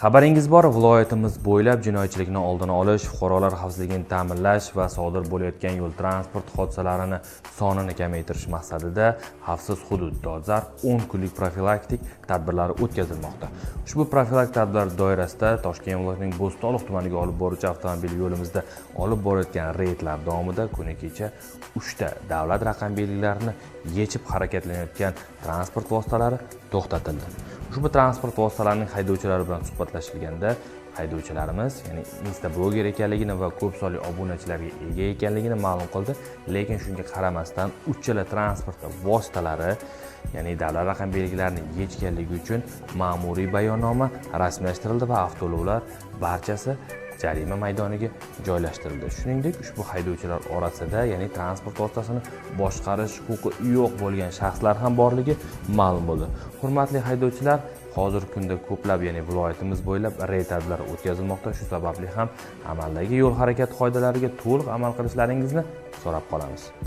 Xabaringiz bor, viloyatimiz bo'ylab jinoyatchilikni oldini olish, fuqarolar xavfsizligini ta'minlash va sodir bo'layotgan yo'l transport hodisalarini sonini kamaytirish maqsadida Xavfsiz hudud dolzarb 10 kunlik profilaktik tadbirlari o'tkazilmoqda. Ushbu profilaktik tadbirlar doirasida Toshkent viloyatining Bo'stonliq tumaniga olib boruvchi avtomobil yo'limizda olib borayotgan reydlar davomida kuni kecha 3 ta davlat raqam belgilarini yechib harakatlanayotgan transport vositalari to'xtatildi. Ushbu transport vositalarining haydovchilari bilan suhbatlashilganda haydovchilarimiz, ya'ni Insta bloger ekanligini va ko'p sonli obunachilarga ega ekanligini ma'lum qildi, lekin shunga qaramasdan uchala transport vositalari, ya'ni davlat raqam belgilarini yechganligi uchun ma'muriy bayonnoma rasmiylashtirildi va avtoulovlar barchasi jarima maydoniga joylashtirildi. Shuningdek, ushbu haydovchilar orasida, ya'ni transport vositasini boshqarish huquqi yo'q bo'lgan shaxslar ham borligi ma'lum bo'ldi. Hurmatli haydovchilar, hozirgi kunda ko'plab, ya'ni viloyatimiz bo'ylab reyd tadbirlari o'tkazilmoqda. Shu sababli ham amaldagi yo'l harakati qoidalariga to'liq amal qilishlaringizni so'rab qolamiz.